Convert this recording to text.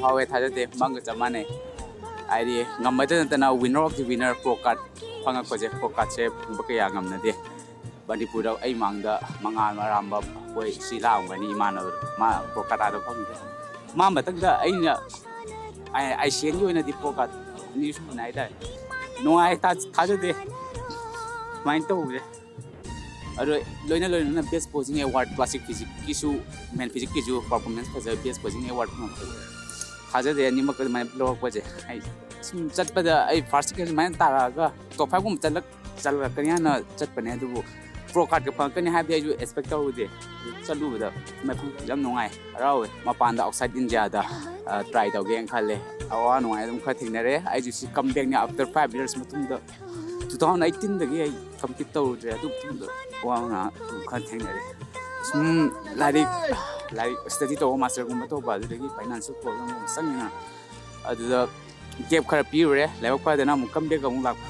ꯐꯥꯎꯋꯦ ꯊꯥꯖꯗꯦ ꯃꯪꯒ ꯆꯞ ꯃꯥꯟꯅꯩ ꯍꯥꯏꯗꯤ ꯉꯝꯕꯗ ꯅꯠꯇꯅ winner of the winner pro card ꯐꯪꯉꯛꯄꯁꯦ ꯄ꯭ꯔꯣ ꯀꯥꯔꯗꯁꯦ ꯐꯪꯕ ꯀꯌꯥ ꯉꯝꯅꯗꯦ ꯃꯅꯤꯄꯨꯔꯗ ꯑꯩ ꯃꯥꯡꯗ ꯃꯉꯥꯜ ꯑꯔꯥꯝꯕ ꯑꯩꯈꯣꯏ ꯁꯤ ꯂꯥꯛꯑꯝꯒꯅꯤ ꯏꯃꯥꯟꯅꯕꯗꯣ ꯃꯥ ꯄ꯭ꯔꯣ ꯀꯥꯔꯗ ꯐꯪꯗꯦ ꯃꯥ ꯃꯊꯪꯗ ꯑꯩꯅ ꯑꯥꯏ ꯁꯤ ꯑꯦꯟꯒꯤ ꯑꯣꯏꯅꯗꯤ ꯄ꯭ꯔꯣ ꯀꯥꯔꯗ ꯑꯅꯤ ꯁꯨꯕꯅ ꯍꯥꯏꯇꯥꯔꯦ ꯅꯨꯡꯉꯥꯏ ꯊꯥꯖꯗꯦ ꯁꯨꯃꯥꯏꯅ ꯇꯧꯕꯁꯦ ꯑꯗꯣ ꯂꯣꯏꯅꯅ ꯕꯦꯁ ꯄꯣꯖꯤꯡ ꯑꯦꯋꯥꯔꯗ ꯀ꯭ꯂꯥꯁꯤꯛ ꯐꯤꯖꯤꯛꯀꯤꯁꯨ ꯃꯦꯟ ꯐꯤꯖꯤꯛꯀꯤꯁꯨ ꯄꯔꯐꯣꯔꯃꯦꯟꯁ ꯐꯖꯕ ꯕꯦꯁ ꯄꯣꯖꯤꯡ ꯑꯦꯋꯥꯔꯗ ꯐꯪꯉꯛꯄ ꯊꯥꯖꯗꯦ ꯑꯅꯤꯃꯛ ꯑꯗꯨꯃꯥꯏꯅ ꯂꯧꯔꯛꯄꯁꯦ ꯑꯩ ꯁꯨꯝ ꯆꯠꯄꯗ ꯑꯩ ꯐꯥꯔꯁ ꯁꯦꯀꯦꯟ ꯁꯨꯃꯥꯏꯅ ꯇꯥꯔꯛꯑꯒ ꯇꯣꯞ 5ꯒꯨꯝꯕ ꯆꯠꯂꯛꯀꯅꯤ ꯍꯥꯏꯅ ꯆꯠꯄꯅꯦ ꯑꯗꯨꯕꯨ ꯄ꯭ꯔꯣ ꯀꯥꯔꯗꯀ ꯐꯪꯉꯛꯀꯅꯤ ꯍꯥꯏꯕꯗꯤ ꯑꯩꯁꯨ ꯑꯦꯛꯁꯄꯦꯛ ꯇꯧꯔꯨꯗꯦ ꯆꯠꯂꯨꯕꯗ ꯃꯐꯝ ꯌꯥꯝ ꯅꯨꯡꯉꯥꯏ ꯍꯔꯥꯎꯋꯦ ꯃꯄꯥꯟꯗ ꯑꯥꯎꯠꯁꯥꯏꯠ ꯏꯟꯗꯤꯌꯥꯗ ꯇ꯭ꯔꯥꯏ ꯇꯧꯒꯦꯅ ꯈꯜꯂꯦ ꯑꯋꯥ ꯅꯨꯡꯉꯥꯏ ꯑꯗꯨꯝ ꯈꯔ ꯊꯦꯡꯅꯔꯦ ꯑꯩꯁꯨ ꯁꯤ ꯀꯝꯕꯦꯛꯅꯦ ꯑꯥꯐꯇꯔ 5 years ꯃꯇꯨꯡꯗ 2018ꯗꯒꯤ ꯑꯩ ꯀꯝꯄꯤꯠ ꯇꯧꯔꯨꯗ꯭ꯔꯦ ꯑꯗꯨ ꯃꯇꯨꯡꯗ ꯋꯥ ꯈꯔ ꯊꯦꯡꯅꯔꯦ ꯁꯨꯝ ꯂꯥꯏꯔꯤꯛ ꯁ꯭ꯇꯗꯤ ꯇꯧꯕ ꯃꯥꯁꯇꯔꯒꯨꯝꯕ ꯇꯧꯕ ꯑꯗꯨꯗꯒꯤ ꯐꯥꯏꯅꯥꯟꯁꯤꯌꯦꯜ ꯄ꯭ꯔꯣꯕ꯭ꯂꯦꯝꯒꯨꯝꯕ ꯆꯪꯉꯤꯅ ꯑꯗꯨꯗ ꯒꯦꯞ ꯈꯔ ꯄꯤꯔꯨꯔꯦ ꯂꯥꯏꯕꯛ ꯐꯗꯅ ꯑꯃꯨꯛ ꯀꯝꯕꯦꯛ ꯑꯃꯨꯛ ꯂꯥꯛꯄ